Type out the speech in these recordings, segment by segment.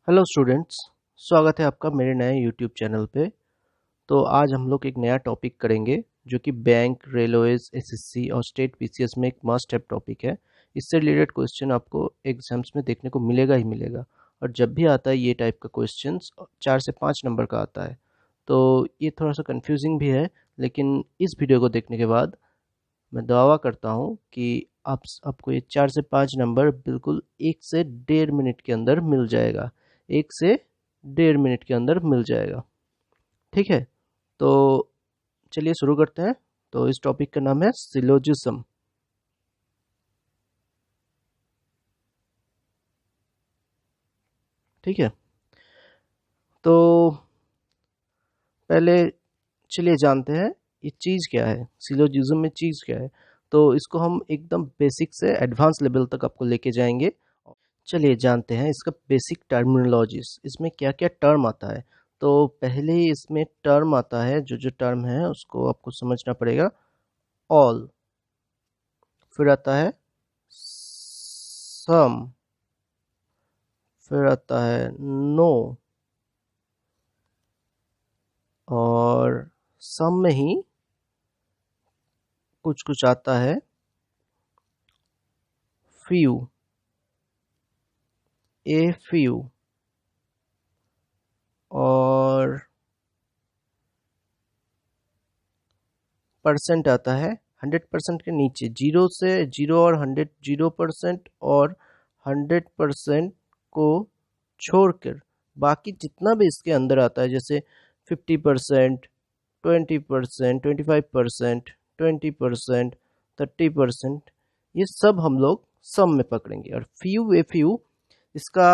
Hello students. स्वागत है आपका मेरे नए यूट्यूब चैनल पे। तो आज हम लोग एक नया टॉपिक करेंगे जो कि बैंक, रेलवेज, एसएससी और स्टेट पीसीएस में एक मस्ट हैव टॉपिक है। इससे रिलेटेड क्वेश्चन आपको एग्जाम्स में देखने को मिलेगा ही मिलेगा। और जब भी आता है ये टाइप का क्वेश्चंस 4 से 5 नंबर का आता है, तो ये थोड़ा सा कंफ्यूजिंग भी है। लेकिन इस वीडियो को देखने के बाद मैं दावा करता हूँ कि आपको ये 4 से 5 नंबर बिल्कुल 1 से 1.5 मिनट के अंदर मिल जाएगा। 1 से 1.5 मिनट के अंदर मिल जाएगा। ठीक है, तो चलिए शुरू करते हैं। तो इस टॉपिक का नाम है सिलोजिज्म। ठीक है, तो पहले चलिए जानते हैं ये चीज़ क्या है, सिलोजिज्म में चीज़ क्या है। तो इसको हम एकदम बेसिक से एडवांस लेवल तक आपको लेके जाएंगे। चलिए जानते हैं इसका बेसिक टर्मिनोलॉजीज, इसमें क्या क्या टर्म आता है। तो पहले ही इसमें टर्म आता है, जो जो टर्म है उसको आपको समझना पड़ेगा। ऑल, फिर आता है सम, फिर आता है नो, और सम में ही कुछ कुछ आता है फ्यू, ए फ्यू, और परसेंट आता है 100% के नीचे। 0 और 100, 0% और 100% को छोड़कर बाकी जितना भी इसके अंदर आता है, जैसे 50%, 20%, 25%, 20%, 30%, ये सब हम लोग सम में पकड़ेंगे। और फ्यू ए फ्यू, इसका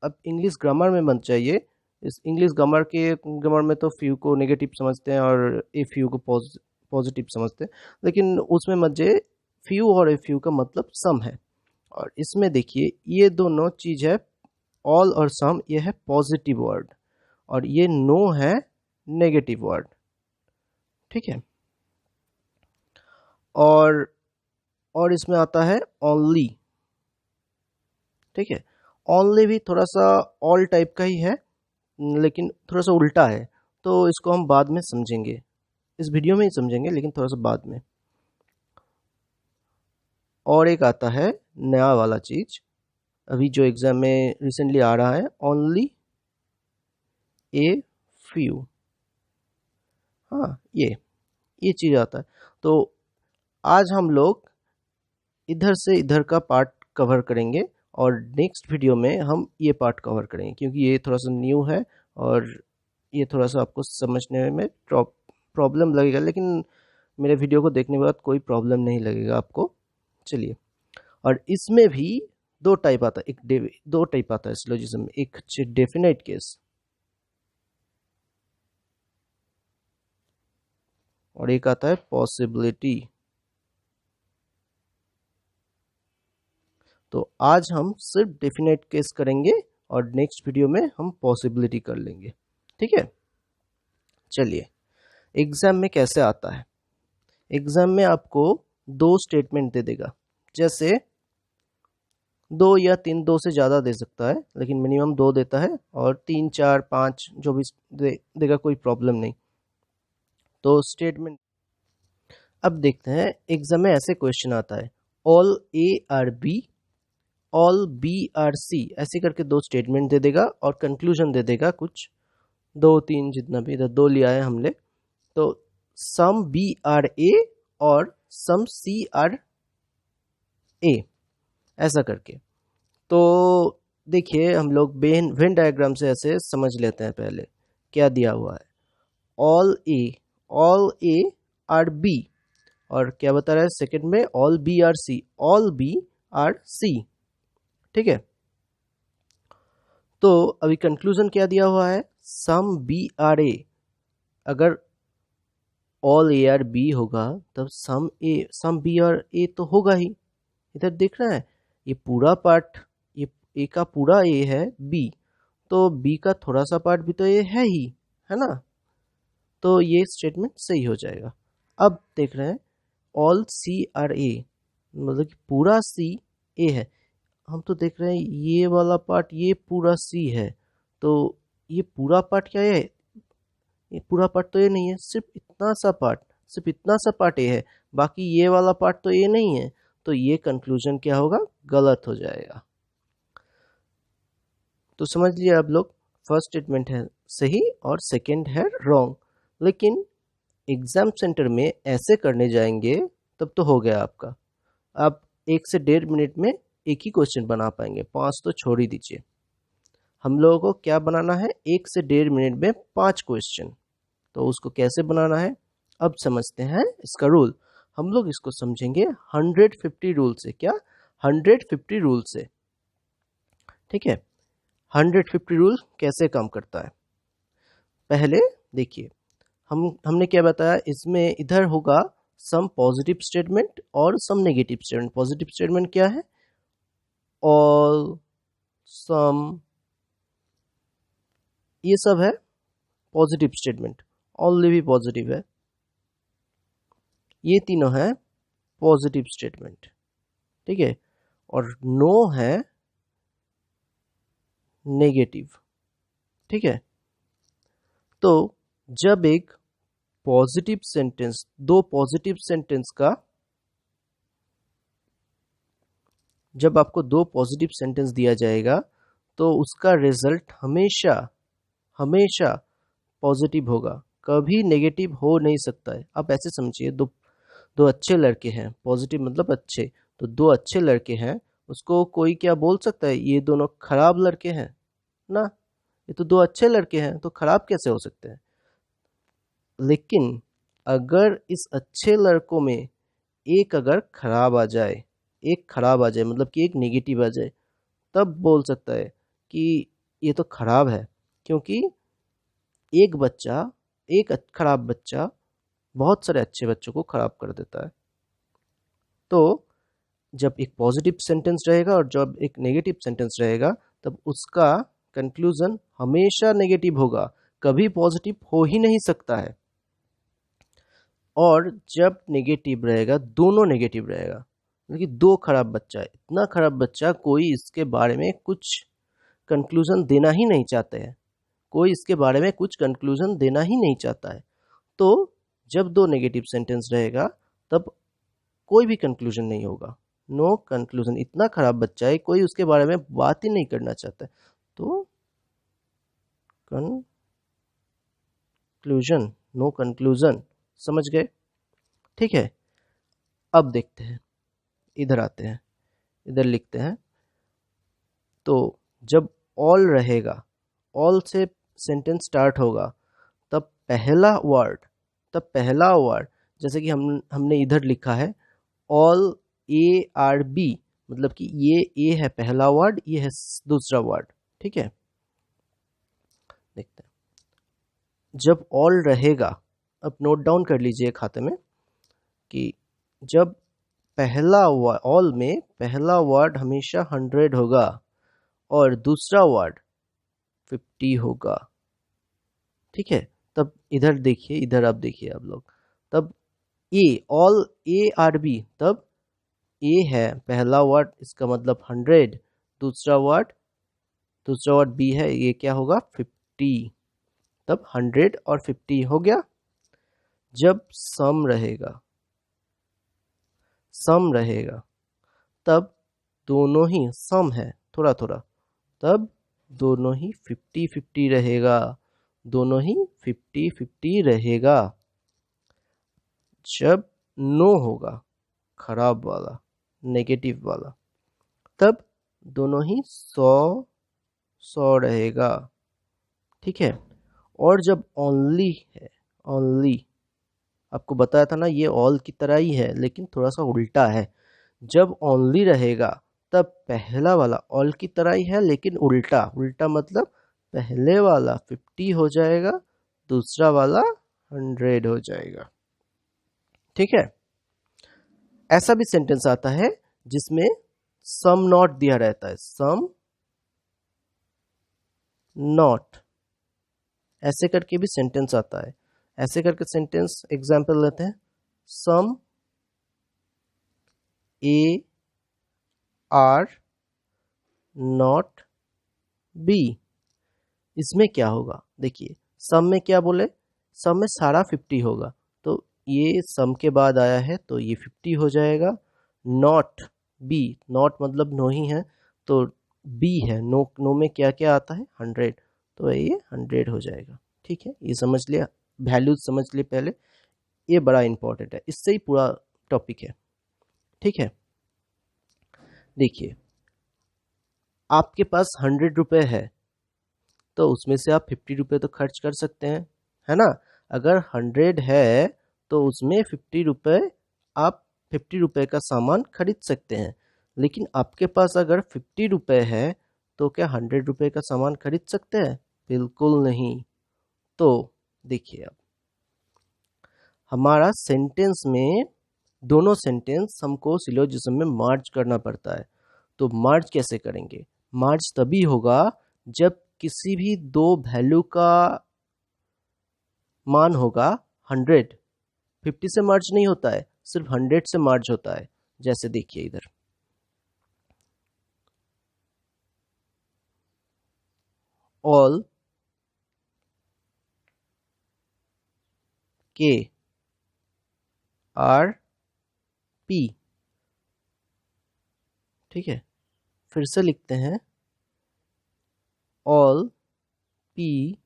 अब इंग्लिश ग्रामर में मत चाहिए। इस इंग्लिश ग्रामर में तो फ्यू को नेगेटिव समझते हैं और ए फ्यू को पॉजिटिव समझते हैं, लेकिन उसमें मत जाइए। फ्यू और ए फ्यू का मतलब सम है। और इसमें देखिए ये दोनों चीज है, ऑल और सम, ये है पॉजिटिव वर्ड, और ये नो है नेगेटिव वर्ड। ठीक है, और और इसमें आता है ओनली। ठीक है, ओनली भी थोड़ा सा ऑल टाइप का ही है, लेकिन थोड़ा सा उल्टा है। तो इसको हम बाद में समझेंगे, इस वीडियो में ही समझेंगे, लेकिन थोड़ा सा बाद में। और एक आता है नया वाला चीज, अभी जो एग्जाम में रिसेंटली आ रहा है, ओनली ए फ्यू। हाँ, ये चीज आता है। तो आज हम लोग इधर से इधर का पार्ट कवर करेंगे, और नेक्स्ट वीडियो में हम ये पार्ट कवर करेंगे, क्योंकि ये थोड़ा सा न्यू है और ये थोड़ा सा आपको समझने में प्रॉब्लम लगेगा, लेकिन मेरे वीडियो को देखने के बाद कोई प्रॉब्लम नहीं लगेगा आपको। चलिए, और इसमें भी दो टाइप आता है, दो टाइप आता है सिलोजिज्म में। एक डेफिनेट केस और एक आता है पॉसिबिलिटी। तो आज हम सिर्फ डेफिनेट केस करेंगे और नेक्स्ट वीडियो में हम पॉसिबिलिटी कर लेंगे। ठीक है, चलिए एग्जाम में कैसे आता है। एग्जाम में आपको दो स्टेटमेंट दे देगा, जैसे दो या तीन, दो से ज़्यादा दे सकता है, लेकिन मिनिमम दो देता है, और 3 4 5 जो भी देगा कोई प्रॉब्लम नहीं। तो स्टेटमेंट अब देखते हैं। एग्जाम में ऐसे क्वेश्चन आता है, all A are B, all B are C, ऐसे करके दो स्टेटमेंट दे देगा और कंक्लूजन दे देगा कुछ, दो तीन, जितना भी, इधर दो लिया है हमने। तो सम बी आर ए और सम सी आर ए, ऐसा करके। तो देखिए हम लोग वेन डायग्राम से ऐसे समझ लेते हैं। पहले क्या दिया हुआ है, all A, all A are B, और क्या बता रहा है सेकंड में, all B are C, all B are C. ठीक है, तो अभी कंक्लूजन क्या दिया हुआ है, सम बी आर ए। अगर ऑल ए आर बी होगा तब सम बी आर ए तो होगा ही। इधर देख रहा है, ये पूरा पार्ट, ये ए का पूरा ए है बी, तो बी का थोड़ा सा पार्ट भी तो ए है ही, है ना। तो ये स्टेटमेंट सही हो जाएगा। अब देख रहे हैं ऑल सी आर ए, मतलब कि पूरा सी ए है। हम तो देख रहे हैं ये वाला पार्ट, ये पूरा सी है, तो ये पूरा पार्ट क्या है? ये पूरा पार्ट तो ये नहीं है, सिर्फ इतना सा पार्ट, सिर्फ इतना सा पार्ट ये है, बाकी ये वाला पार्ट तो ये नहीं है। तो ये कंक्लूजन क्या होगा? गलत हो जाएगा। तो समझ लिए आप लोग, फर्स्ट स्टेटमेंट है सही और सेकंड है रॉन्ग। लेकिन एग्जाम सेंटर में ऐसे करने जाएंगे तब तो हो गया आपका। आप 1 से 1.5 मिनट में एक ही क्वेश्चन बना पाएंगे, 5 तो छोड़ ही दीजिए। हम लोगों को क्या बनाना है? 1 से 1.5 मिनट में 5 क्वेश्चन। तो उसको कैसे बनाना है अब समझते हैं इसका रूल। हम लोग इसको समझेंगे 150 रूल से। क्या? 150 रूल से। ठीक है, 150 रूल कैसे काम करता है पहले देखिए। हमने क्या बताया इसमें? इधर होगा सम पॉजिटिव स्टेटमेंट और some negative statement. Positive statement क्या है? ऑल, सम, ये सब है पॉजिटिव स्टेटमेंट। ऑनली भी पॉजिटिव है, ये तीनों है पॉजिटिव स्टेटमेंट। ठीक है, और नो है नेगेटिव। ठीक है, तो जब एक पॉजिटिव सेंटेंस, दो पॉजिटिव सेंटेंस का, जब आपको दो पॉजिटिव सेंटेंस दिया जाएगा तो उसका रिजल्ट हमेशा हमेशा पॉजिटिव होगा, कभी नेगेटिव हो नहीं सकता है। आप ऐसे समझिए, दो दो अच्छे लड़के हैं, पॉजिटिव मतलब अच्छे, तो दो अच्छे लड़के हैं, उसको कोई क्या बोल सकता है ये दोनों खराब लड़के हैं? ना, ये तो दो अच्छे लड़के हैं, तो खराब कैसे हो सकते हैं? लेकिन अगर इस अच्छे लड़कों में एक अगर खराब आ जाए, एक खराब आ जाए मतलब कि एक नेगेटिव आ जाए, तब बोल सकता है कि ये तो खराब है। क्योंकि एक बच्चा, एक खराब बच्चा बहुत सारे अच्छे बच्चों को खराब कर देता है। तो जब एक पॉजिटिव सेंटेंस रहेगा और जब एक नेगेटिव सेंटेंस रहेगा, तब उसका कंक्लूजन हमेशा नेगेटिव होगा, कभी पॉजिटिव हो ही नहीं सकता है। और जब नेगेटिव रहेगा, दोनों नेगेटिव रहेगा, लेकिन दो खराब बच्चा है, इतना खराब बच्चा कोई इसके बारे में कुछ कंक्लूजन देना ही नहीं चाहते हैं, कोई इसके बारे में कुछ कंक्लूजन देना ही नहीं चाहता है। तो जब दो नेगेटिव सेंटेंस रहेगा तब कोई भी कंक्लूजन नहीं होगा, नो कंक्लूजन। इतना खराब बच्चा है, कोई उसके बारे में बात ही नहीं करना चाहता है। तो कंक्लूजन, नो कंक्लूजन, समझ गए? ठीक है, अब देखते हैं, इधर आते हैं, इधर लिखते हैं। तो जब ऑल रहेगा, ऑल से सेंटेंस स्टार्ट होगा, तब पहला वर्ड जैसे कि हमने इधर लिखा है ऑल ARB, मतलब कि ये ए है पहला वर्ड, ये है दूसरा वर्ड। ठीक है, देखते हैं। जब ऑल रहेगा, अब नोट डाउन कर लीजिए खाते में कि जब पहला वर्ड, ऑल में पहला वर्ड हमेशा 100 होगा और दूसरा वर्ड 50 होगा। ठीक है, तब इधर देखिए, इधर आप देखिए आप लोग, तब ए, ऑल ARB, तब ए है पहला वर्ड, इसका मतलब 100, दूसरा वर्ड बी है, ये क्या होगा? 50। तब 100 और 50 हो गया। जब सम रहेगा तब दोनों ही सम है, थोड़ा थोड़ा, तब दोनों ही 50-50 रहेगा, दोनों ही 50-50 रहेगा। जब नो होगा, खराब वाला, नेगेटिव वाला, तब दोनों ही 100-100 रहेगा। ठीक है, और जब ओनली है, ओनली आपको बताया था ना, ये ऑल की तरह ही है लेकिन थोड़ा सा उल्टा है। जब ओनली रहेगा तब पहला वाला ऑल की तरह ही है लेकिन उल्टा, उल्टा मतलब पहले वाला 50 हो जाएगा, दूसरा वाला 100 हो जाएगा। ठीक है, ऐसा भी सेंटेंस आता है जिसमें सम नॉट दिया रहता है, सम नॉट, ऐसे करके भी सेंटेंस आता है। ऐसे करके सेंटेंस एग्जांपल लेते हैं, सम AR नॉट बी। इसमें क्या होगा, देखिए सम में क्या बोले, सम में सारा 50 होगा, तो ये सम के बाद आया है तो ये 50 हो जाएगा। नॉट बी, नॉट मतलब नो ही है, तो बी है, नो, नो में क्या क्या आता है 100, तो ये 100 हो जाएगा। ठीक है, ये समझ लिया, वैल्यूज समझ लिए पहले, ये बड़ा इंपॉर्टेंट है, इससे ही पूरा टॉपिक है। ठीक है, देखिए आपके पास 100 रुपये है, तो उसमें से आप 50 रुपये तो खर्च कर सकते हैं, है ना। अगर 100 है तो उसमें 50 रुपये, आप 50 रुपये का सामान खरीद सकते हैं। लेकिन आपके पास अगर 50 रुपये है तो क्या 100 रुपये का सामान खरीद सकते हैं? बिल्कुल नहीं। तो देखिए अब हमारा सेंटेंस में, दोनों सेंटेंस हमको सिलोजिज्म में मर्ज करना पड़ता है। तो मर्ज कैसे करेंगे? मर्ज तभी होगा जब किसी भी दो वैल्यू का मान होगा 100, 50 से मर्ज नहीं होता है, सिर्फ 100 से मर्ज होता है। जैसे देखिए इधर ऑल के आर पी। ठीक है, फिर से लिखते हैं, ऑल पी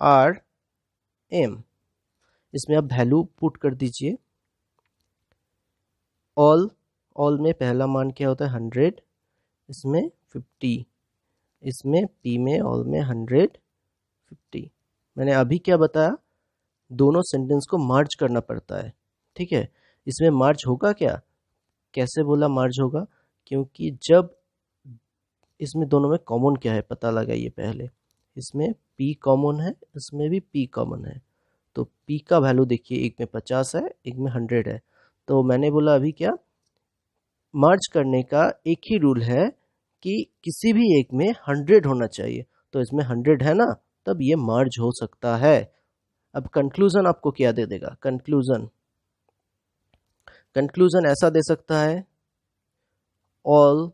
आर एम। इसमें आप वैल्यू पुट कर दीजिए। ऑल, ऑल में पहला मान क्या होता है 100, इसमें 50, इसमें पी में, ऑल में 100 50। मैंने अभी क्या बताया, दोनों सेंटेंस को मर्ज करना पड़ता है। ठीक है, इसमें मर्ज होगा क्या, कैसे बोला मर्ज होगा, क्योंकि जब इसमें दोनों में कॉमन क्या है पता लगाइए पहले। इसमें p कॉमन है, इसमें भी p कॉमन है, तो p का वैल्यू देखिए, एक में 50 है, एक में 100 है। तो मैंने बोला अभी क्या, मर्ज करने का एक ही रूल है कि किसी भी एक में 100 होना चाहिए, तो इसमें 100 है ना, तब ये मर्ज हो सकता है। अब कंक्लूजन आपको क्या दे देगा, कंक्लूजन, कंक्लूजन ऐसा दे सकता है, ऑल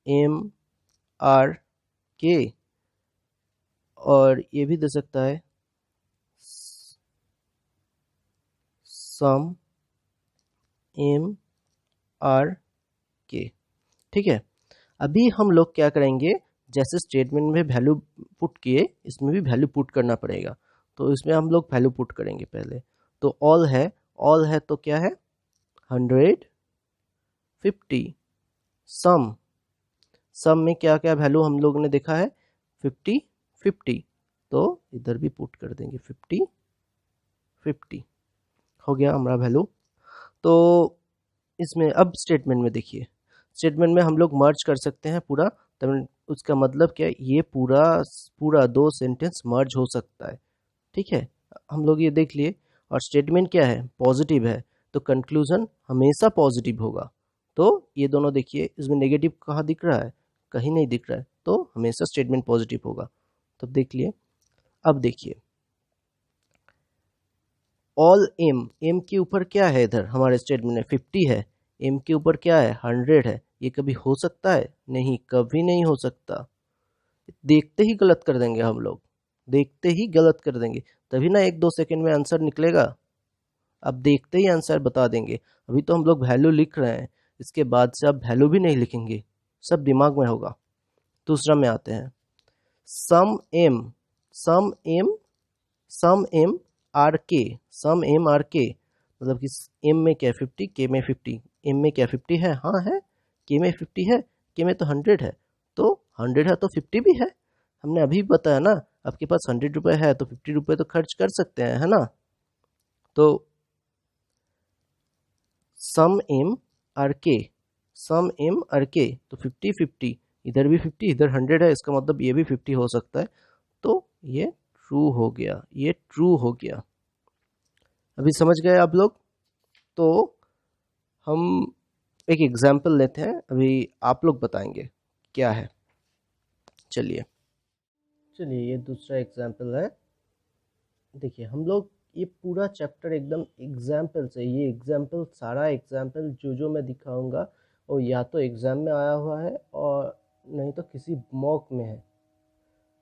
एम आर के, और ये भी दे सकता है सम एम आर के। ठीक है, अभी हम लोग क्या करेंगे, जैसे स्टेटमेंट में वैल्यू पुट किए, इसमें भी वैल्यू पुट करना पड़ेगा। तो इसमें हम लोग वैल्यू पुट करेंगे पहले। तो ऑल है, ऑल है तो क्या है 100 50, सम, सम में क्या क्या वैल्यू हम लोगों ने देखा है 50 50, तो इधर भी पुट कर देंगे 50 50, हो गया हमारा वैल्यू। तो इसमें अब स्टेटमेंट में देखिए, स्टेटमेंट में हम लोग मर्ज कर सकते हैं पूरा, तब उसका मतलब क्या है, ये पूरा पूरा दो सेंटेंस मर्ज हो सकता है। ठीक है, हम लोग ये देख लिए। और स्टेटमेंट क्या है, पॉजिटिव है, तो कंक्लूजन हमेशा पॉजिटिव होगा। तो ये दोनों देखिए, इसमें नेगेटिव कहाँ दिख रहा है, कहीं नहीं दिख रहा है, तो हमेशा स्टेटमेंट पॉजिटिव होगा। तब देख लिए। अब देखिए ऑल एम, एम के ऊपर क्या है, इधर हमारे स्टेटमेंट में 50 है, एम के ऊपर क्या है 100 है, ये कभी हो सकता है? नहीं, कभी नहीं हो सकता। देखते ही गलत कर देंगे हम लोग, देखते ही गलत कर देंगे, तभी ना 1-2 सेकंड में आंसर निकलेगा। अब देखते ही आंसर बता देंगे। अभी तो हम लोग वैल्यू लिख रहे हैं, इसके बाद से अब वैल्यू भी नहीं लिखेंगे, सब दिमाग में होगा। दूसरा में आते हैं, सम एम, सम एम, सम एम आर के, सम एम आर के, मतलब कि एम में क्या 50, के में 50, एम में क्या 50 है, हाँ है, के में 50 है, के में तो 100 है, तो 100 है तो 50 भी है। हमने अभी बताया ना, आपके पास 100 रुपये है तो 50 रुपये तो खर्च कर सकते हैं, है ना। तो सम एम आर के, सम एम आर के, तो 50 50, इधर भी 50, इधर 100 है, इसका मतलब ये भी 50 हो सकता है, तो ये ट्रू हो गया, ये ट्रू हो गया। अभी समझ गए आप लोग? तो हम एक एग्जाम्पल लेते हैं, अभी आप लोग बताएंगे क्या है। चलिए चलिए, ये दूसरा एग्जाम्पल है। देखिए हम लोग ये पूरा चैप्टर एकदम एग्जाम्पल से, ये एग्जाम्पल सारा एग्जाम्पल जो जो मैं दिखाऊंगा और या तो एग्ज़ाम में आया हुआ है और नहीं तो किसी मॉक में है।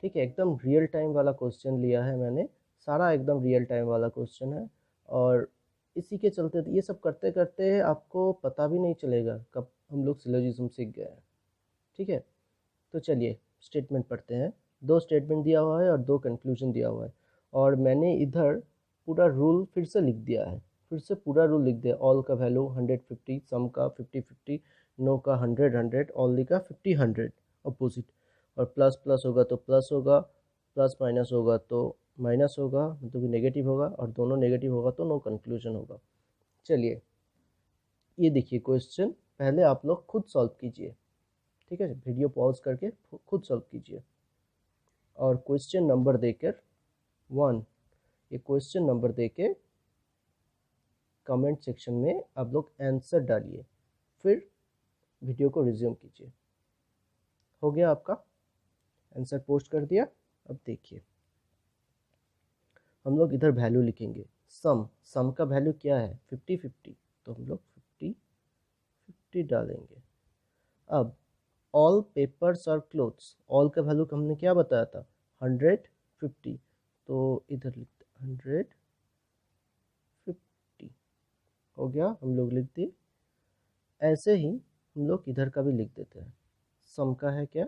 ठीक है, एकदम रियल टाइम वाला क्वेश्चन लिया है मैंने, सारा एकदम रियल टाइम वाला क्वेश्चन है। और इसी के चलते ये सब करते करते आपको पता भी नहीं चलेगा कब हम लोग सिलोजिज्म सीख गए हैं। ठीक है, तो चलिए स्टेटमेंट पढ़ते हैं। 2 स्टेटमेंट दिया हुआ है और 2 कंक्लूजन दिया हुआ है, और मैंने इधर पूरा रूल फिर से लिख दिया है, फिर से पूरा रूल लिख दिया। ऑल का वैल्यू 150, सम का 50-50, नो का 100-100, ओनली का 50-100 अपोजिट। और प्लस प्लस होगा तो प्लस होगा, प्लस माइनस होगा तो माइनस होगा, मतलब कि नेगेटिव होगा, और दोनों नेगेटिव होगा तो नो कंक्लूजन होगा। चलिए ये देखिए क्वेश्चन, पहले आप लोग खुद सॉल्व कीजिए। ठीक है, वीडियो पॉज करके खुद सॉल्व कीजिए। और क्वेश्चन नंबर देकर 1, ये क्वेश्चन नंबर देके कमेंट सेक्शन में आप लोग आंसर डालिए, फिर वीडियो को रिज्यूम कीजिए। हो गया आपका आंसर पोस्ट कर दिया। अब देखिए हम लोग इधर वैल्यू लिखेंगे। सम का वैल्यू क्या है 50-50, तो हम लोग 50-50 डालेंगे। अब ऑल पेपर्स और क्लोथ्स, ऑल का वैल्यू हमने क्या बताया था 150, तो इधर लिखते 150 हो गया, हम लोग लिख दिए। ऐसे ही हम लोग इधर का भी लिख देते हैं। सम का है क्या,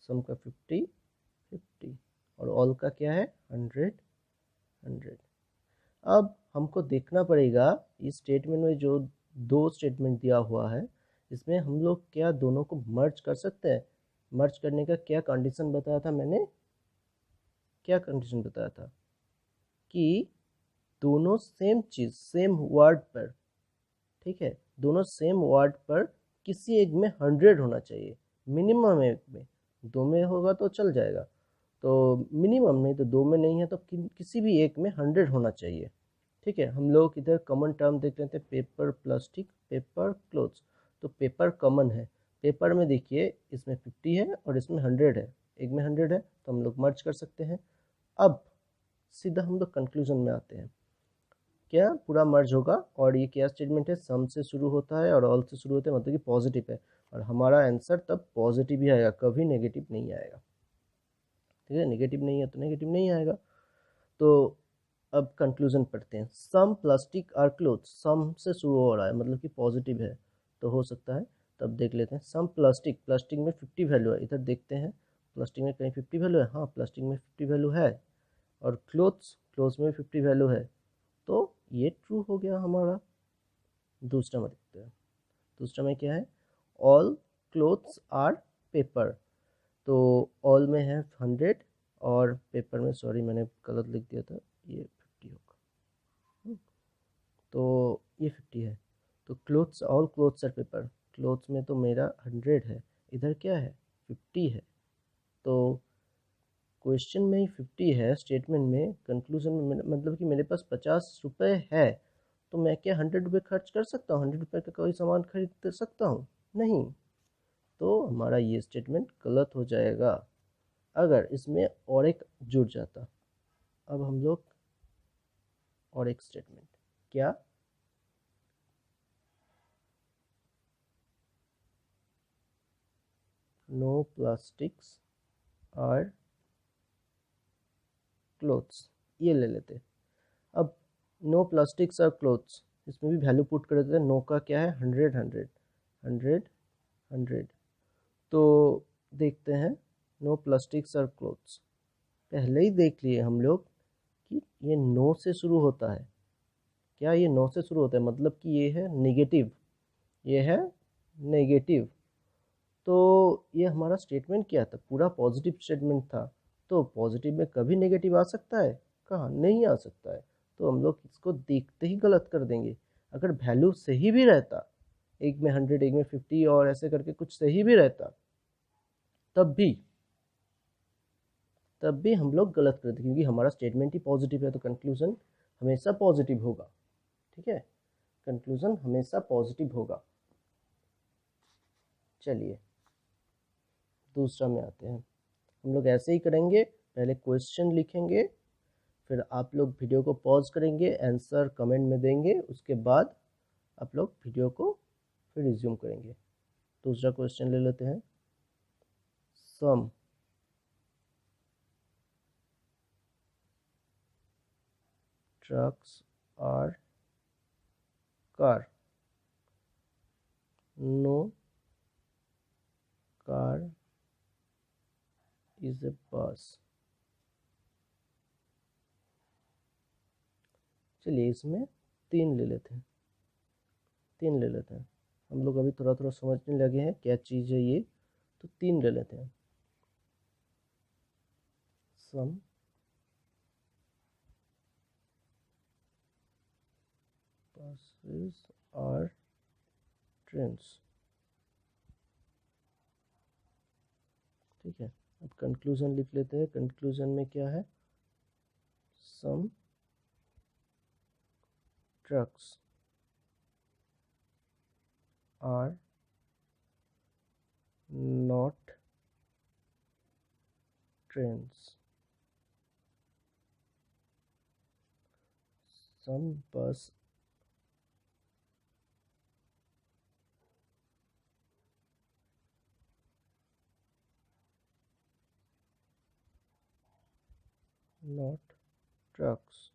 सम का 50-50, और ऑल का क्या है 100-100। अब हमको देखना पड़ेगा इस स्टेटमेंट में जो 2 स्टेटमेंट दिया हुआ है, इसमें हम लोग क्या दोनों को मर्ज कर सकते हैं। मर्ज करने का क्या कंडीशन बताया था मैंने, क्या कंडीशन बताया था कि दोनों सेम चीज़ सेम वर्ड पर, ठीक है, दोनों सेम वर्ड पर किसी एक में 100 होना चाहिए, मिनिमम एक में। 2 में होगा तो चल जाएगा, तो मिनिमम, नहीं तो 2 में नहीं है तो किसी भी एक में 100 होना चाहिए। ठीक है, हम लोग इधर कॉमन टर्म देख लेते हैं, पेपर प्लास्टिक पेपर क्लोथ्स। तो पेपर कॉमन है, पेपर में देखिए इसमें 50 है और इसमें 100 है, एक में 100 है तो हम लोग मर्ज कर सकते हैं। अब सीधा हम लोग कंक्लूजन में आते हैं, क्या पूरा मर्ज होगा। और ये क्या स्टेटमेंट है, सम से शुरू होता है और ऑल से शुरू होता है, मतलब कि पॉजिटिव है, और हमारा आंसर तब पॉजिटिव ही आएगा, कभी नेगेटिव नहीं आएगा। ठीक है, नेगेटिव नहीं है तो नेगेटिव नहीं आएगा। तो अब कंक्लूजन पढ़ते हैं। सम प्लास्टिक आर क्लोथ, सम से शुरू हो रहा है मतलब कि पॉजिटिव है, तो हो सकता है। तब देख लेते हैं सम प्लास्टिक, प्लास्टिक में 50 वैल्यू है, इधर देखते हैं प्लास्टिक में कहीं 50 वैल्यू है, हाँ प्लास्टिक में 50 वैल्यू है। और क्लोथ्स, क्लोथ्स में 50 वैल्यू है, तो ये ट्रू हो गया हमारा। दूसरा में देखते हैं, दूसरा में क्या है, ऑल क्लोथ्स आर पेपर, तो ऑल में है 100 और पेपर में, सॉरी मैंने गलत लिख दिया था, ये 50 होगा, तो ये 50 है। तो clothes, all clothes are paper, clothes में तो मेरा 100 है, इधर क्या है 50 है, तो क्वेश्चन में ही 50 है, स्टेटमेंट में कंक्लूजन में मतलब कि मेरे पास 50 रुपये है, तो मैं क्या 100 रुपये खर्च कर सकता हूँ, 100 रुपये का कोई सामान खरीद सकता हूँ, नहीं। तो हमारा ये स्टेटमेंट गलत हो जाएगा अगर इसमें और एक जुड़ जाता। अब हम लोग और एक स्टेटमेंट, क्या नो प्लास्टिक्स आर क्लोथ्स, ये ले लेते। अब नो प्लास्टिक्स आर क्लोथ्स, इसमें भी वैल्यू पुट कर देते हैं। नो का क्या है 100-100 तो देखते हैं नो प्लास्टिक्स आर क्लोथ्स, पहले ही देख लिए हम लोग कि ये नो से शुरू होता है। क्या ये नो से शुरू होता है, मतलब कि ये है नेगेटिव, ये है नेगेटिव। तो ये हमारा स्टेटमेंट क्या था, पूरा पॉजिटिव स्टेटमेंट था, तो पॉजिटिव में कभी नेगेटिव आ सकता है, कहाँ नहीं आ सकता है। तो हम लोग इसको देखते ही गलत कर देंगे। अगर वैल्यू सही भी रहता, एक में 100 एक में 50 और ऐसे करके कुछ सही भी रहता, तब भी हम लोग गलत कर देते, क्योंकि हमारा स्टेटमेंट ही पॉजिटिव है, तो कंक्लूजन हमेशा पॉजिटिव होगा। ठीक है, कंक्लूजन हमेशा पॉजिटिव होगा। चलिए दूसरा में आते हैं, हम लोग ऐसे ही करेंगे, पहले क्वेश्चन लिखेंगे, फिर आप लोग वीडियो को पॉज करेंगे, आंसर कमेंट में देंगे, उसके बाद आप लोग वीडियो को फिर रिज्यूम करेंगे। दूसरा क्वेश्चन ले लेते हैं। Some trucks are car, no car is a bus. चलिए इसमें तीन ले लेते हैं, तीन ले लेते हैं। हम लोग अभी थोड़ा थोड़ा समझने लगे हैं क्या चीज़ है ये, तो तीन ले लेते हैं। सम buses और ट्रेन्स, ठीक है। अब कंक्लूजन लिख लेते हैं। कंक्लूजन में क्या है? सम ट्रक्स आर नॉट ट्रेन्स, सम बस not trucks,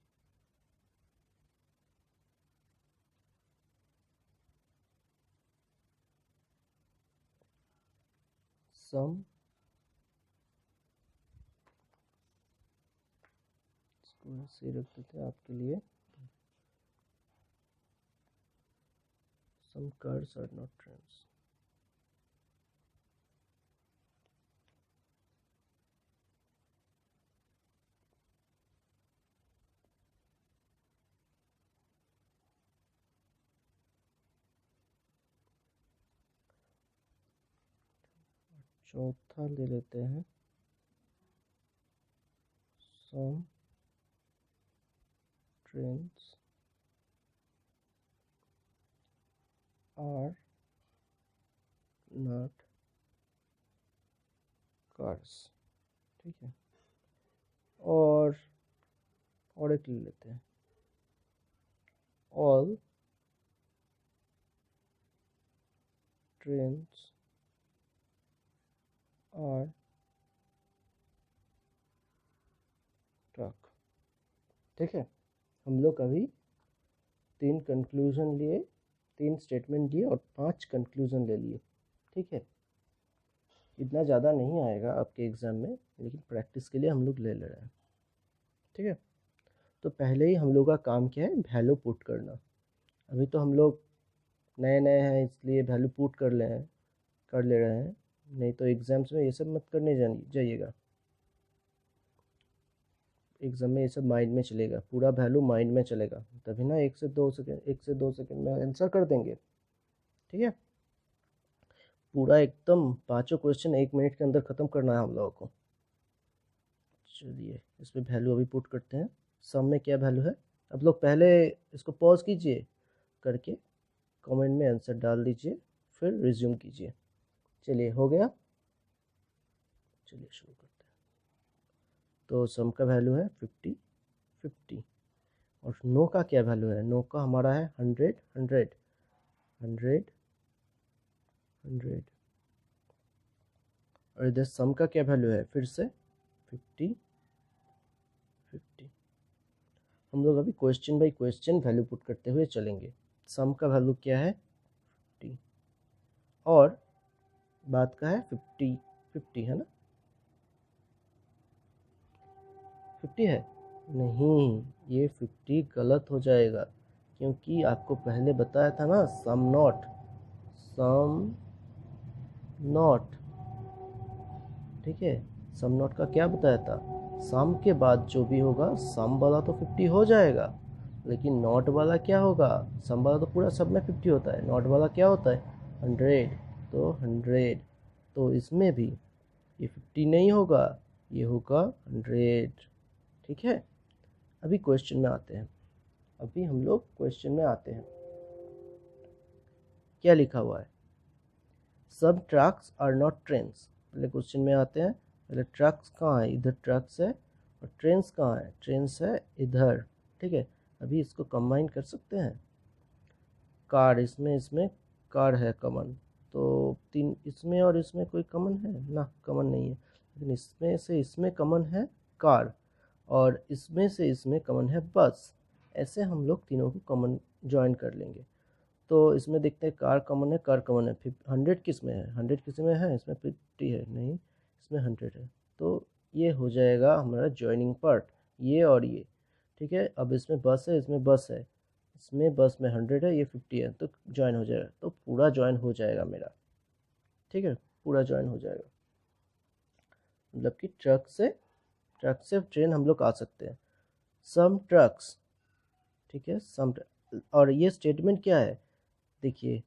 some इसको ऐसे रख देते हैं आपके लिए, some cars are not trains। चौथा ले लेते हैं, some trains are not cars, ठीक है। और एक ले लेते हैं, all trains are truck, ठीक है। हम लोग अभी तीन कंक्लूजन लिए, तीन स्टेटमेंट दिए और 5 कंक्लूजन ले लिए, ठीक है। इतना ज़्यादा नहीं आएगा आपके एग्ज़ाम में, लेकिन प्रैक्टिस के लिए हम लोग ले रहे हैं, ठीक है। तो पहले ही हम लोग का काम क्या है? वैल्यू पुट करना। अभी तो हम लोग नए नए हैं इसलिए वैल्यू पुट कर ले रहे हैं, नहीं तो एग्ज़ाम्स में ये सब मत करने जाइएगा। एग्ज़ाम में ये सब माइंड में चलेगा, पूरा वैल्यू माइंड में चलेगा, तभी ना 1 से 2 सेकेंड में आंसर कर देंगे, ठीक है। पूरा एकदम 5 क्वेश्चन 1 मिनट के अंदर ख़त्म करना है हम लोगों को। चलिए इस पर वैल्यू अभी पुट करते हैं। सम में क्या वैल्यू है? अब लोग पहले इसको पॉज कीजिए करके, कमेंट में आंसर डाल दीजिए, फिर रिज्यूम कीजिए। चलिए हो गया, चलिए शुरू करते हैं। तो सम का वैल्यू है 50 और नो का क्या वैल्यू है? नो का हमारा है 100 और इधर सम का क्या वैल्यू है? फिर से 50। हम लोग अभी question by question value put करते हुए चलेंगे। सम का वैल्यू क्या है? 50 और बात का है 50 है ना? 50 है नहीं, ये 50 गलत हो जाएगा, क्योंकि आपको पहले बताया था ना सम नॉट, ठीक है। सम नॉट का क्या बताया था? सम के बाद जो भी होगा सम वाला तो 50 हो जाएगा, लेकिन नॉट वाला क्या होगा? सम वाला तो पूरा सब में 50 होता है, नॉट वाला क्या होता है? 100। तो 100, तो इसमें भी ये 50 नहीं होगा, ये होगा 100, ठीक है। अभी क्वेश्चन में आते हैं, क्या लिखा हुआ है? सब ट्रक्स आर नॉट ट्रेन्स। पहले क्वेश्चन में आते हैं, पहले ट्रक्स कहाँ है? इधर ट्रक्स है, और ट्रेन्स कहाँ है? ट्रेन्स है इधर, ठीक है। अभी इसको कंबाइन कर सकते हैं। कार, इसमें कार है कॉमन, तो तीन इसमें और इसमें कोई कॉमन है ना, कॉमन नहीं है, लेकिन इसमें से इसमें कॉमन है कार, और इसमें से इसमें कॉमन है बस। ऐसे हम लोग तीनों को कॉमन ज्वाइन कर लेंगे। तो इसमें देखते हैं कार कॉमन है, कार कॉमन है, फिर 100 किस में है, 100 किस में है, इसमें 50 है, नहीं इसमें 100 है। तो ये हो जाएगा हमारा ज्वाइनिंग पार्ट, ये और ये। ठीक है, अब इसमें बस है, इसमें बस है, इसमें बस में 100 है, ये 50 है, तो ज्वाइन हो जाएगा, तो पूरा ज्वाइन हो जाएगा मेरा। ठीक है, पूरा ज्वाइन हो जाएगा, मतलब कि ट्रक से ट्रेन हम लोग आ सकते हैं। सम ट्रक्स, ठीक है, सम, और ये स्टेटमेंट क्या है, देखिए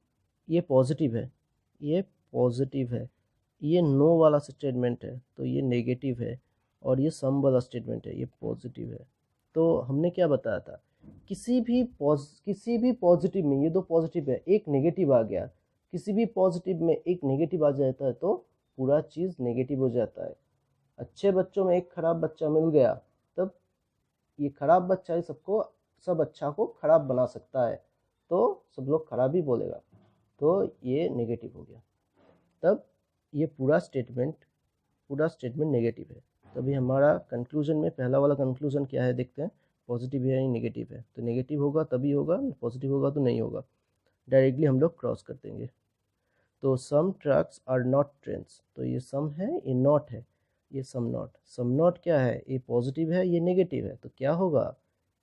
ये पॉजिटिव है, ये पॉजिटिव है, ये नो वाला स्टेटमेंट है तो ये नेगेटिव है, और ये सम वाला स्टेटमेंट है ये पॉजिटिव है। तो हमने क्या बताया था, किसी भी पॉजिटिव में, ये दो पॉजिटिव है, एक नेगेटिव आ गया, किसी भी पॉजिटिव में एक नेगेटिव आ जाता है तो पूरा चीज़ नेगेटिव हो जाता है। अच्छे बच्चों में एक खराब बच्चा मिल गया, तब ये खराब बच्चा ही सब अच्छा को खराब बना सकता है, तो सब लोग खराब ही बोलेगा, तो ये नेगेटिव हो गया। तब ये पूरा स्टेटमेंट नेगेटिव है। तभी हमारा कंक्लूजन में पहला वाला कंक्लूजन क्या है, देखते हैं, पॉजिटिव है या नेगेटिव है। तो नेगेटिव होगा तभी होगा, पॉजिटिव होगा तो नहीं होगा, डायरेक्टली हम लोग क्रॉस कर देंगे। तो सम ट्रक्स आर नॉट ट्रेन्स, तो ये सम है, ये नॉट है, ये सम नॉट क्या है, ये पॉजिटिव है, ये नेगेटिव है, तो क्या होगा,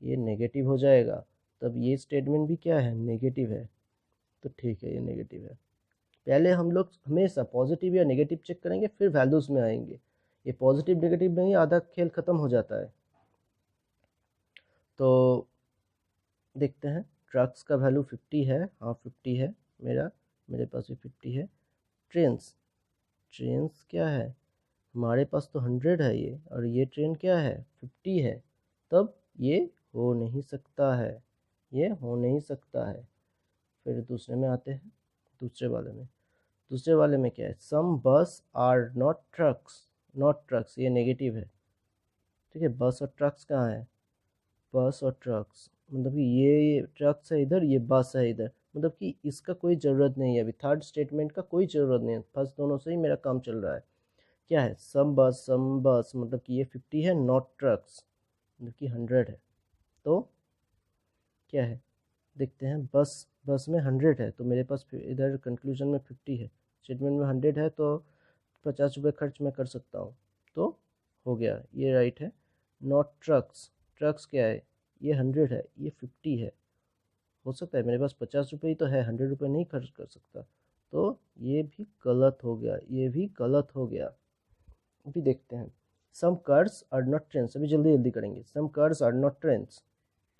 ये नेगेटिव हो जाएगा। तब ये स्टेटमेंट भी क्या है, नेगेटिव है, तो ठीक है ये नेगेटिव है। पहले हम लोग हमेशा पॉजिटिव या नेगेटिव चेक करेंगे, फिर वैल्यूज़ में आएंगे। ये पॉजिटिव नेगेटिव में ही आधा खेल ख़त्म हो जाता है। तो देखते हैं, ट्रक्स का वैल्यू 50 है, हाँ 50 है, मेरे पास भी 50 है। ट्रेन्स क्या है, हमारे पास तो 100 है ये, और ये ट्रेन क्या है, 50 है, तब ये हो नहीं सकता है, ये हो नहीं सकता है। फिर दूसरे में आते हैं, दूसरे वाले में क्या है, सम बस आर नॉट ट्रक्स, ये नेगेटिव है। ठीक है, बस और ट्रक्स कहाँ है, बस और ट्रक्स, मतलब कि ये ट्रक्स है इधर, ये बस है इधर, मतलब कि इसका कोई ज़रूरत नहीं है, अभी थर्ड स्टेटमेंट का कोई ज़रूरत नहीं है, फर्स्ट दोनों से ही मेरा काम चल रहा है। क्या है, सम बस, मतलब कि ये 50 है, नॉट ट्रक्स मतलब कि 100 है। तो क्या है, देखते हैं, बस में 100 है, तो मेरे पास इधर कंक्लूजन में 50 है, स्टेटमेंट में 100 है, तो 50 रुपये खर्च मैं कर सकता हूँ, तो हो गया, ये राइट है। नॉट ट्रक्स क्या है, ये 100 है, ये 50 है, हो सकता है मेरे पास 50 रुपये ही तो है, 100 रुपये नहीं खर्च कर सकता, तो ये भी गलत हो गया, ये भी गलत हो गया। अभी देखते हैं, सम कार्स आर नॉट ट्रेन्स, अभी जल्दी जल्दी करेंगे, सम कार्स आर नॉट ट्रेन्स,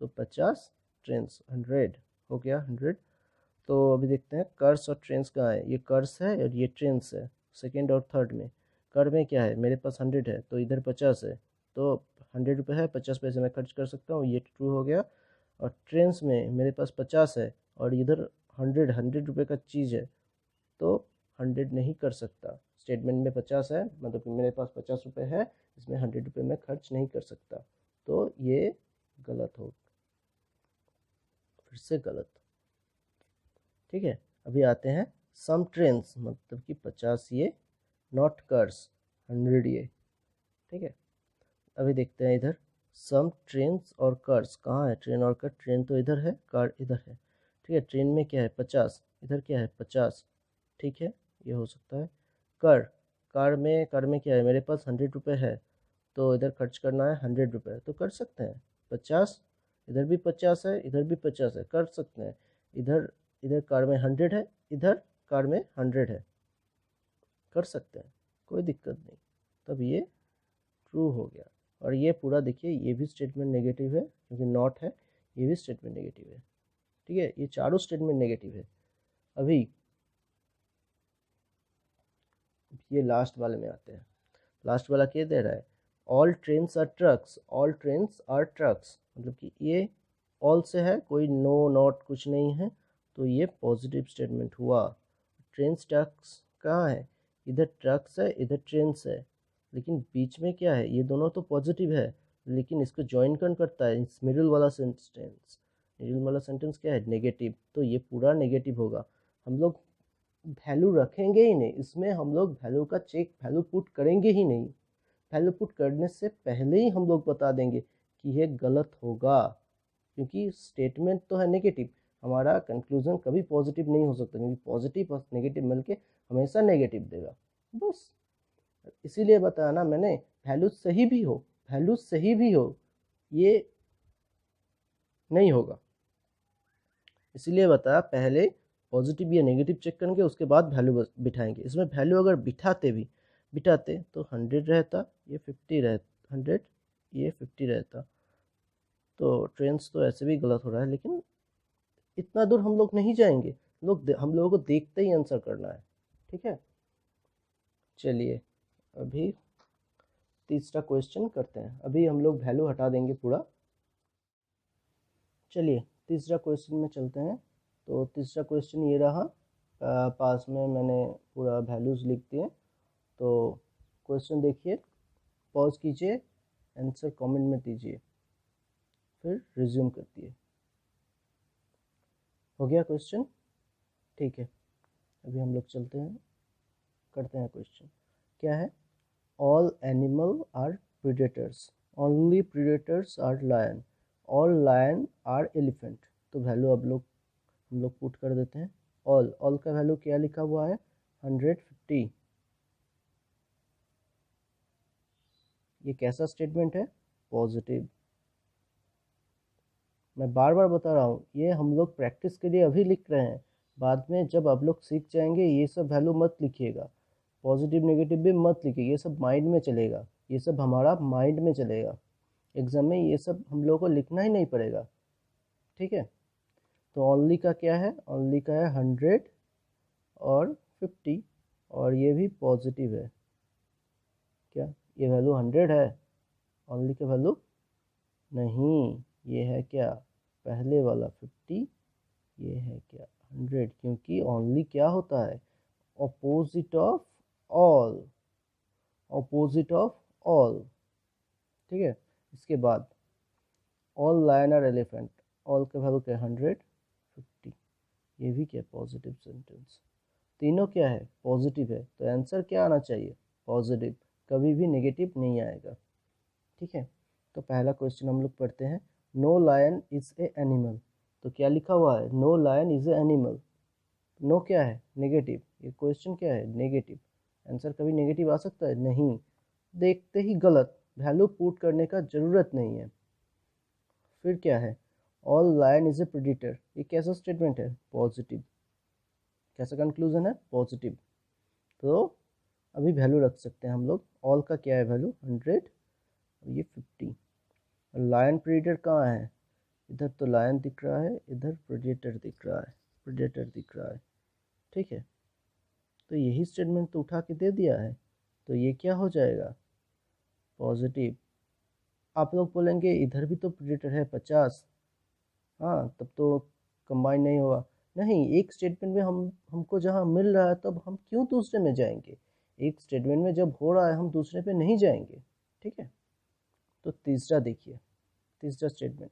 तो 50, ट्रेन्स 100 हो गया, 100। तो अभी देखते हैं कार्स और ट्रेन्स कहाँ है, ये कार्स है और ये ट्रेन्स है, सेकेंड और थर्ड में। कार में क्या है, मेरे पास 100 है, तो इधर 50 है, तो 100 रुपये है, 50 पैसे मैं खर्च कर सकता हूँ, ये ट्रू हो गया। और ट्रेन्स में मेरे पास 50 है और इधर 100 रुपये का चीज़ है, तो 100 नहीं कर सकता, स्टेटमेंट में 50 है, मतलब कि मेरे पास 50 रुपये है, इसमें 100 रुपये मैं खर्च नहीं कर सकता, तो ये गलत हो, फिर से गलत। ठीक है, अभी आते हैं, सम ट्रेन्स मतलब कि 50 ये, नॉट कार्स 100 ये। ठीक है, अभी देखते हैं इधर, सम ट्रेन्स और कार्स कहाँ है, ट्रेन और कार, ट्रेन तो इधर है, कार इधर है। ठीक है, ट्रेन में क्या है 50, इधर क्या है 50, ठीक है, ये हो सकता है। कार कार में क्या है, मेरे पास 100 रुपये है, तो इधर खर्च करना है 100 रुपये, तो कर सकते हैं 50, इधर भी 50 है, इधर भी 50 है, कर सकते हैं। इधर इधर कार में 100 है, इधर कार में 100 है, कर सकते हैं, कोई दिक्कत नहीं। तब ये ट्रू हो गया। और ये पूरा देखिए, ये भी स्टेटमेंट नेगेटिव है क्योंकि नॉट है, ये भी स्टेटमेंट नेगेटिव है। ठीक है, ये चारों स्टेटमेंट नेगेटिव है। अभी ये लास्ट वाले में आते हैं, लास्ट वाला क्या दे रहा है, ऑल ट्रेन्स आर ट्रक्स, मतलब कि ये ऑल से है, कोई नो नॉट कुछ नहीं है, तो ये पॉजिटिव स्टेटमेंट हुआ। ट्रेन्स ट्रक्स कहाँ है, इधर ट्रक्स है, इधर ट्रेन्स है, लेकिन बीच में क्या है, ये दोनों तो पॉजिटिव है, लेकिन इसको ज्वाइन कौन करता है, इस मिडिल वाला सेंटेंस क्या है, नेगेटिव, तो ये पूरा नेगेटिव होगा। हम लोग वैल्यू रखेंगे ही नहीं, इसमें हम लोग वैल्यू का चेक वैल्यू पुट करेंगे ही नहीं। वैल्यू पुट करने से पहले ही हम लोग बता देंगे कि ये गलत होगा, क्योंकि स्टेटमेंट तो है नेगेटिव, हमारा कंक्लूजन कभी पॉजिटिव नहीं हो सकता, क्योंकि पॉजिटिव और नेगेटिव मिलके हमेशा नेगेटिव देगा। बस इसीलिए बताया ना मैंने, वैल्यू सही भी हो, वैल्यू सही भी हो, ये नहीं होगा। इसीलिए बताया पहले पॉजिटिव या नेगेटिव चेक करेंगे, उसके बाद वैल्यू बिठाएंगे। इसमें वैल्यू अगर बिठाते तो 100 रहता, ये 50 रहता, 100 ये 50 रहता। तो ट्रेंड्स तो ऐसे भी गलत हो रहा है, लेकिन इतना दूर हम लोग नहीं जाएंगे, हम लोगों को देखते ही आंसर करना है। ठीक है, चलिए अभी तीसरा क्वेश्चन करते हैं। अभी हम लोग वैल्यू हटा देंगे पूरा। चलिए तीसरा क्वेश्चन में चलते हैं। तो तीसरा क्वेश्चन ये रहा, पास में मैंने पूरा वैल्यूज़ लिख दिए। तो क्वेश्चन देखिए, पॉज कीजिए, आंसर कमेंट में दीजिए, फिर रिज्यूम कर दिए। हो गया क्वेश्चन? ठीक है, अभी हम लोग चलते हैं, करते हैं क्वेश्चन। क्या है? All animal are predators, only predators are lion, all lion are elephant. तो वैल्यू अब लोग हम लोग पुट कर देते हैं। ऑल का वैल्यू क्या लिखा हुआ है? 150। ये कैसा स्टेटमेंट है? पॉजिटिव। मैं बार बार बता रहा हूँ, ये हम लोग प्रैक्टिस के लिए अभी लिख रहे हैं, बाद में जब आप लोग सीख जाएंगे ये सब वैल्यू मत लिखिएगा, पॉजिटिव नेगेटिव भी मत लिखिए, ये सब माइंड में चलेगा, ये सब हमारा माइंड में चलेगा। एग्जाम में ये सब हम लोगों को लिखना ही नहीं पड़ेगा। ठीक है, तो ओनली का क्या है? ओनली का है 100 और 50, और ये भी पॉजिटिव है। क्या ये वैल्यू 100 है? ओनली का वैल्यू नहीं, ये है क्या? पहले वाला 50, ये है क्या? 100, क्योंकि ओनली क्या होता है? Opposite of all, opposite of all. ठीक है, इसके बाद ऑल लायन और एलिफेंट, ऑल का वैल्यू क्या है? 100, 50, ये भी क्या? Positive sentence. तीनों क्या है? पॉजिटिव है, तो आंसर क्या आना चाहिए? पॉजिटिव, कभी भी नेगेटिव नहीं आएगा। ठीक है, तो पहला क्वेश्चन हम लोग पढ़ते हैं। No lion is a animal, तो क्या लिखा हुआ है? No lion is a animal. No क्या है? नेगेटिव। ये क्वेश्चन क्या है? नेगेटिव। आंसर कभी नेगेटिव आ सकता है? नहीं। देखते ही गलत, वैल्यू पुट करने का जरूरत नहीं है। फिर क्या है? All lion is a predator, ये कैसा स्टेटमेंट है? पॉजिटिव। कैसा कंक्लूजन है? पॉजिटिव। तो अभी वैल्यू रख सकते हैं हम लोग। ऑल का क्या है वैल्यू? 100 और ये 50। लायन प्रेडिटर कहाँ है? इधर तो लायन दिख रहा है, इधर प्रेडिटर दिख रहा है, प्रेडिटर दिख रहा है। ठीक है, तो यही स्टेटमेंट तो उठा के दे दिया है, तो ये क्या हो जाएगा? पॉजिटिव। आप लोग बोलेंगे इधर भी तो प्रेडिटर है 50, हाँ तब तो कंबाइन नहीं होगा। नहीं, एक स्टेटमेंट में हमको जहाँ मिल रहा है तब हम क्यों दूसरे में जाएंगे? एक स्टेटमेंट में जब हो रहा है हम दूसरे पे नहीं जाएंगे। ठीक है, तो तीसरा देखिए, तीसरा स्टेटमेंट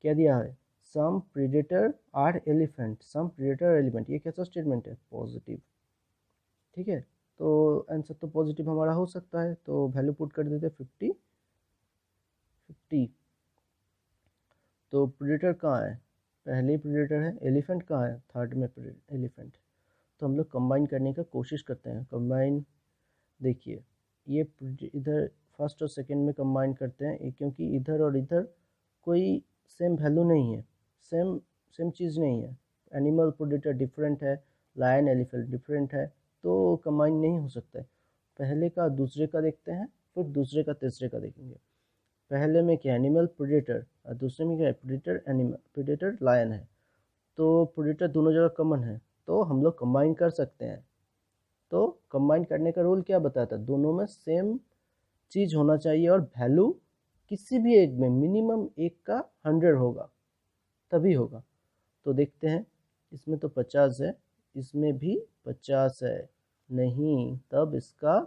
क्या दिया है? Some predator are elephant, some predator elephant, ये कैसा स्टेटमेंट है? पॉजिटिव। ठीक है, तो आंसर तो पॉजिटिव हमारा हो सकता है, तो वैल्यू पुट कर देते 50, 50। तो प्रेडेटर कहाँ है? पहले प्रेडेटर है। एलिफेंट कहाँ है? थर्ड में एलिफेंट। तो हम लोग कंबाइन करने का कोशिश करते हैं। कंबाइन, देखिए ये इधर फर्स्ट और सेकंड में कंबाइन करते हैं, क्योंकि इधर और इधर कोई सेम वैल्यू नहीं है, सेम सेम चीज़ नहीं है। एनिमल प्रेडेटर डिफरेंट है, लायन एलिफेंट डिफरेंट है, तो कंबाइन नहीं हो सकता है। पहले का दूसरे का देखते हैं, फिर दूसरे का तीसरे का देखेंगे। पहले में क्या? एनिमल प्रेडेटर, और दूसरे में क्या है? प्रेडेटर एनिमल, प्रेडेटर लायन है। तो प्रेडेटर दोनों जगह कॉमन है, तो हम लोग कंबाइन कर सकते हैं। तो कंबाइन करने का रूल क्या बताता है? दोनों में सेम चीज़ होना चाहिए, और वैल्यू किसी भी एक में मिनिमम एक का 100 होगा, तभी होगा। तो देखते हैं, इसमें तो 50 है, इसमें भी 50 है, नहीं, तब इसका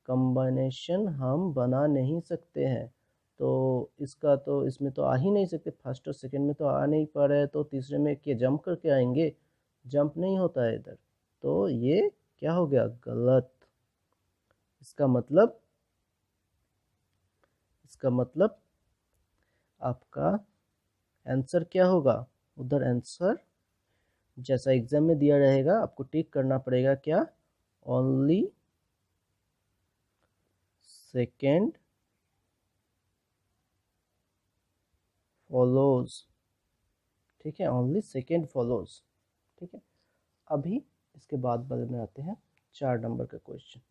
कॉम्बिनेशन हम बना नहीं सकते हैं। तो इसका तो इसमें तो आ ही नहीं सकते, फर्स्ट और सेकंड में तो आ नहीं पा रहा है, तो तीसरे में क्या जंप करके आएंगे? जंप नहीं होता है इधर। तो ये क्या हो गया, गलत। इसका मतलब आपका आंसर क्या होगा, उधर आंसर जैसा एग्जाम में दिया रहेगा आपको टिक करना पड़ेगा, क्या, ओनली सेकेंड फॉलोज। ठीक है, ओनली सेकेंड फॉलोज। ठीक है, अभी इसके बाद में आते हैं 4 नंबर का क्वेश्चन।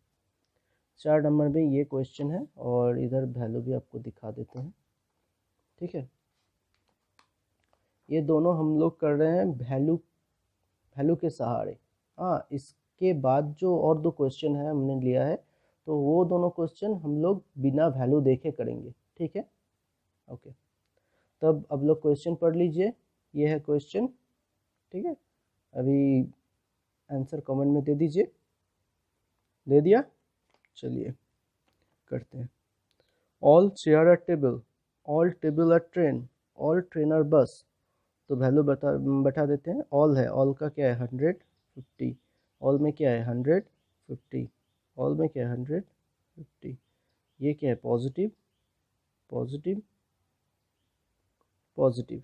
4 नंबर में ये क्वेश्चन है और इधर वैल्यू भी आपको दिखा देते हैं। ठीक है, ये दोनों हम लोग कर रहे हैं वैल्यू के सहारे। हाँ, इसके बाद जो और 2 क्वेश्चन है हमने लिया है, तो वो दोनों क्वेश्चन हम लोग बिना वैल्यू देखे करेंगे। ठीक है, ओके। तब अब लोग क्वेश्चन पढ़ लीजिए, ये है क्वेश्चन। ठीक है, अभी आंसर कमेंट में दे दीजिए। दे दिया, चलिए करते हैं। All chair are table, all table are train, all train are bus. तो वैल्यू बैठा देते हैं। ऑल है, ऑल का क्या है 100 50, ऑल में क्या है 100 50, ऑल में क्या है 100 50, ये क्या है पॉजिटिव पॉजिटिव पॉजिटिव।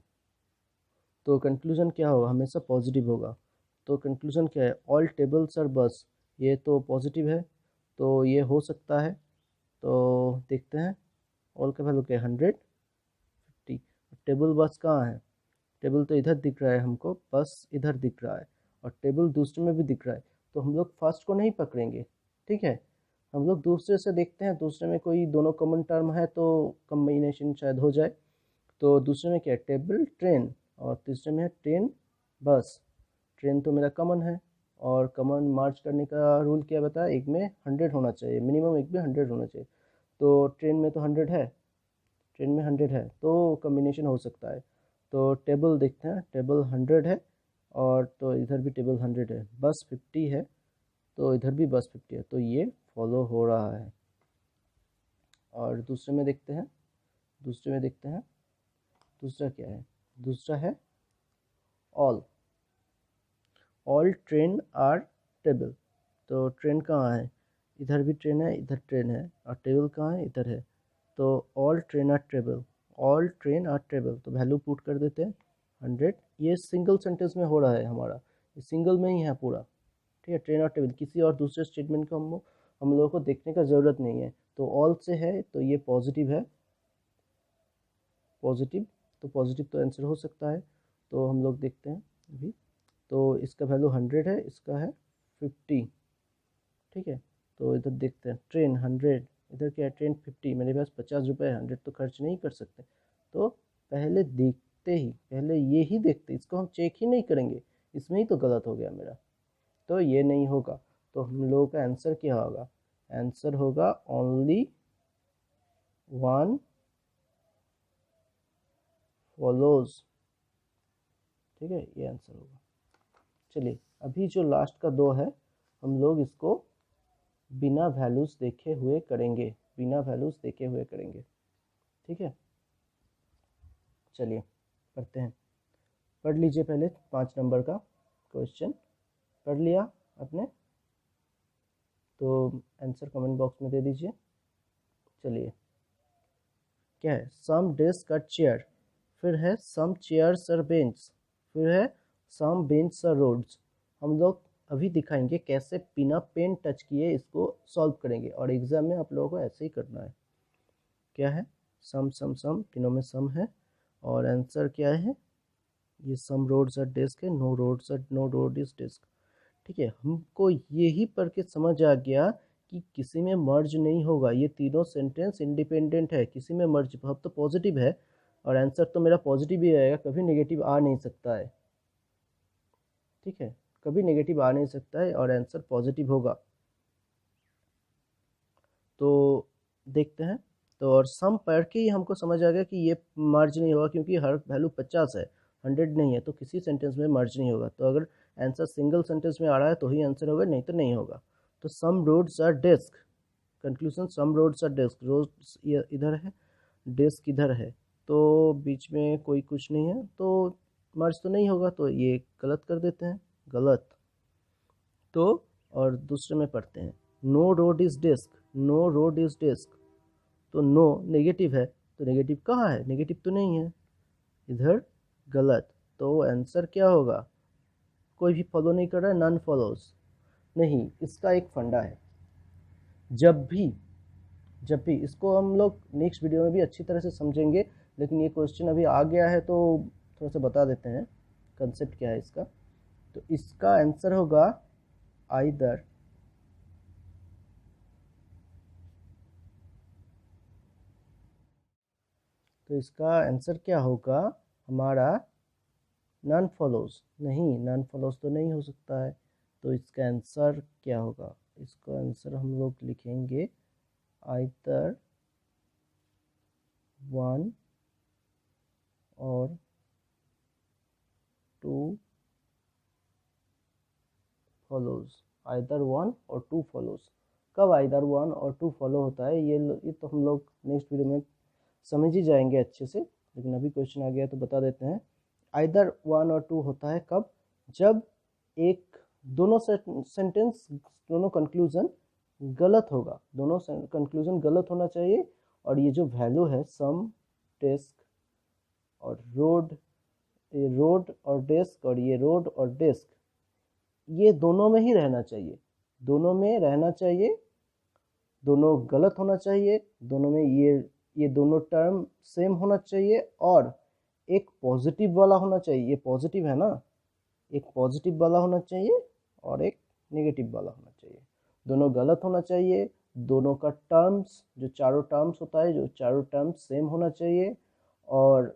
तो कंक्लूजन क्या होगा, हमेशा पॉजिटिव होगा। तो कंक्लूजन क्या है, ऑल टेबल्स आर बस, ये तो पॉजिटिव है, तो ये हो सकता है। तो देखते हैं, ऑल का वैल्यू क्या है 100 50। टेबल बस कहाँ है, टेबल तो इधर दिख रहा है हमको, बस इधर दिख रहा है, और टेबल दूसरे में भी दिख रहा है। तो हम लोग फर्स्ट को नहीं पकड़ेंगे। ठीक है, हम लोग दूसरे से देखते हैं, दूसरे में कोई दोनों कॉमन टर्म है तो कम्बिनेशन शायद हो जाए। तो दूसरे में क्या है, टेबल ट्रेन, और तीसरे में है ट्रेन बस। ट्रेन तो मेरा कॉमन है, और कॉमन मार्च करने का रूल क्या बताया, एक में 100 होना चाहिए, मिनिमम एक में 100 होना चाहिए। तो ट्रेन में तो 100 है, ट्रेन में 100 है, तो कम्बिनेशन हो सकता है। तो टेबल देखते हैं, टेबल 100 है, और तो इधर भी टेबल 100 है, बस 50 है, तो इधर भी बस 50 है, तो ये फॉलो हो रहा है। और दूसरे में देखते हैं, दूसरा क्या है, दूसरा है all, all train are table. तो ट्रेन कहाँ है, इधर भी ट्रेन है, इधर ट्रेन है, और टेबल कहाँ है, इधर है। तो all train are table, all train are table, तो वैल्यू पुट कर देते हैं 100। ये सिंगल सेंटेंस में हो रहा है हमारा, ये सिंगल में ही है पूरा। ठीक है, ट्रेन और टेबल, किसी और दूसरे स्टेटमेंट को हम लोगों को देखने का ज़रूरत नहीं है। तो ऑल से है तो ये पॉजिटिव है, पॉजिटिव, तो पॉजिटिव तो आंसर हो सकता है। तो हम लोग देखते हैं अभी, तो इसका वैल्यू 100 है, इसका है 50। ठीक है, तो इधर देखते हैं, ट्रेन 100, इधर क्या है ट्रेन 50, मेरे पास 50 रुपये है, 100 तो खर्च नहीं कर सकते। तो पहले देखते ही, पहले ये ही देखते, इसको हम चेक ही नहीं करेंगे, इसमें ही तो गलत हो गया मेरा, तो ये नहीं होगा। तो हम लोगों का आंसर क्या होगा, आंसर होगा ओनली वन फॉलोज। ठीक है, ये आंसर होगा। चलिए, अभी जो लास्ट का 2 है, हम लोग इसको बिना वैल्यूज देखे हुए करेंगे, बिना वैल्यूज देखे हुए करेंगे। ठीक है, चलिए पढ़ते हैं। पढ़ लीजिए पहले 5 नंबर का क्वेश्चन, पढ़ लिया आपने तो आंसर कमेंट बॉक्स में दे दीजिए। चलिए, क्या है, सम डेस्क आर चेयर, फिर है सम चेयर्स आर बेंच, फिर है सम बेंच आर रोड्स। हम लोग अभी दिखाएंगे कैसे बिना पेन टच किए इसको सॉल्व करेंगे, और एग्जाम में आप लोगों को ऐसे ही करना है। क्या है, सम सम सम, तीनों में सम है, और आंसर क्या है, ये सम रोड्स आर डेस्क है, नो रोड इज डेस्क। ठीक है, हमको यही पढ़ के समझ आ गया कि किसी में मर्ज नहीं होगा, ये तीनों सेंटेंस इंडिपेंडेंट है, किसी में मर्ज, अब तो पॉजिटिव है और आंसर तो मेरा पॉजिटिव ही आएगा, कभी नेगेटिव आ नहीं सकता है। ठीक है, कभी नेगेटिव आ नहीं सकता है, और आंसर पॉजिटिव होगा। तो देखते हैं, तो और सम पढ़ के ही हमको समझ आ गया कि ये मर्ज नहीं होगा, क्योंकि हर वैल्यू 50 है, 100 नहीं है, तो किसी सेंटेंस में मर्ज नहीं होगा। तो अगर आंसर सिंगल सेंटेंस में आ रहा है तो ही आंसर होगा, नहीं तो नहीं होगा। तो some roads are desk, conclusion some roads are desk, roads इधर है, डेस्क इधर है, तो बीच में कोई कुछ नहीं है, तो मर्ज तो नहीं होगा, तो ये गलत कर देते हैं, गलत। तो और दूसरे में पढ़ते हैं no road is desk, no road is desk, तो नो नेगेटिव है, तो नेगेटिव कहाँ है, नेगेटिव तो नहीं है, इधर गलत, तो आंसर क्या होगा, कोई भी फॉलो नहीं कर रहा है, नन फॉलोज नहीं। इसका एक फंडा है, जब भी इसको हम लोग नेक्स्ट वीडियो में भी अच्छी तरह से समझेंगे, लेकिन ये क्वेश्चन अभी आ गया है तो थोड़ा सा बता देते हैं कंसेप्ट क्या है इसका। तो इसका आंसर होगा आइदर, तो इसका आंसर क्या होगा हमारा नन फॉलोज, नहीं नन फॉलोज तो नहीं हो सकता है, तो इसका आंसर क्या होगा, इसका आंसर हम लोग लिखेंगे आइदर 1 और 2 फॉलोज, आइदर 1 और 2 फॉलोज। कब आइदर 1 और 2 फॉलो होता है ये तो हम लोग नेक्स्ट वीडियो में समझ ही जाएंगे अच्छे से, लेकिन अभी क्वेश्चन आ गया तो बता देते हैं। आइदर 1 और 2 होता है कब, जब एक दोनों सेंटेंस, दोनों कंक्लूजन गलत होगा, दोनों कंक्लूजन गलत होना चाहिए, और ये जो वैल्यू है सम, डेस्क और रोड, ये रोड और डेस्क और ये रोड और डेस्क, ये दोनों में ही रहना चाहिए, दोनों में रहना चाहिए, दोनों गलत होना चाहिए, दोनों में ये दोनों टर्म सेम होना चाहिए, और एक पॉजिटिव वाला होना चाहिए, ये पॉजिटिव है ना, एक पॉजिटिव वाला होना चाहिए और एक नेगेटिव वाला होना चाहिए, दोनों गलत होना चाहिए, दोनों का टर्म्स जो चारों टर्म्स होता है, जो चारों टर्म्स सेम होना चाहिए, और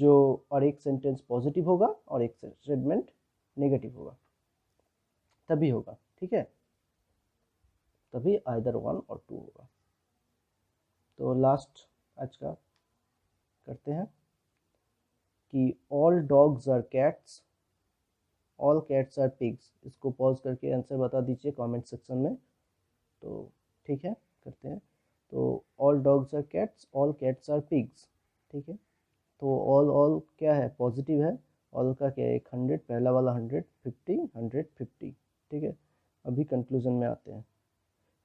और एक सेंटेंस पॉजिटिव होगा और एक स्टेटमेंट नेगेटिव होगा, तभी होगा, ठीक है, तभी आइदर 1 और 2 होगा। तो लास्ट आज का करते हैं कि all dogs are cats, all cats are pigs, इसको पॉज करके आंसर बता दीजिए कमेंट सेक्शन में, तो ठीक है करते हैं। तो all dogs are cats, all cats are pigs, ठीक है, तो ऑल क्या है, पॉजिटिव है, ऑल का क्या है 100, पहला वाला 100, 50, 100, 50, ठीक है। अभी कंक्लूजन में आते हैं,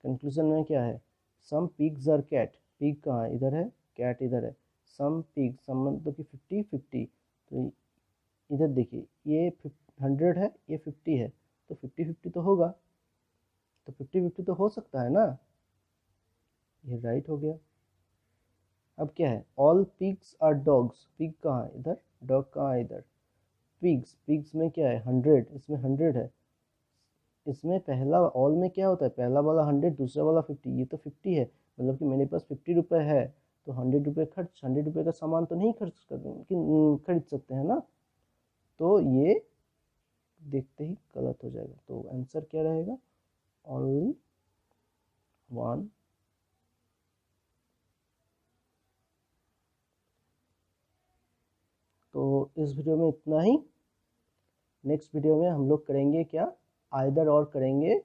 कंक्लूजन में क्या है, सम पिग्स आर कैट, पिग कहाँ है, इधर है, कैट इधर है, सम पिग, सम मतलब कि 50, 50, तो इधर देखिए ये 100 है, ये 50 है, तो 50, 50 तो होगा, तो 50, 50 तो हो सकता है ना, ये राइट हो गया। अब क्या है, all pigs are dogs, pig कहाँ है इधर, डॉग कहाँ है इधर, पिग्स, पिग्स में क्या है 100, इसमें 100 है, इसमें पहला ऑल में क्या होता है, पहला वाला 100, दूसरा वाला 50, ये तो 50 है, मतलब कि मेरे पास 50 रुपये है, तो 100 रुपये खर्च, 100 रुपये का सामान तो नहीं खरीद सकते हैं ना, तो ये देखते ही गलत हो जाएगा, तो आंसर क्या रहेगा, ओनली 1। तो इस वीडियो में इतना ही, नेक्स्ट वीडियो में हम लोग करेंगे क्या, आइदर और करेंगे,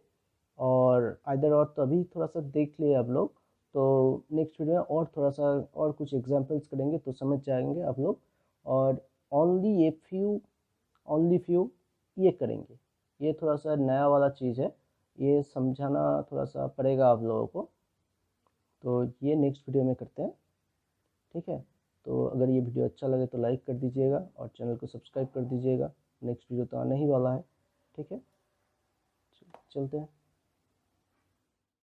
और आइदर और तो अभी थोड़ा सा देख लिए आप लोग, तो नेक्स्ट वीडियो में और थोड़ा सा और कुछ एग्जांपल्स करेंगे तो समझ जाएंगे आप लोग, और ओनली फ्यू ये करेंगे, ये थोड़ा सा नया वाला चीज़ है, ये समझाना थोड़ा सा पड़ेगा आप लोगों को, तो ये नेक्स्ट वीडियो में करते हैं, ठीक है। तो अगर ये वीडियो अच्छा लगे तो लाइक कर दीजिएगा और चैनल को सब्सक्राइब कर दीजिएगा, नेक्स्ट वीडियो तो आने ही वाला है, ठीक है, चलते हैं।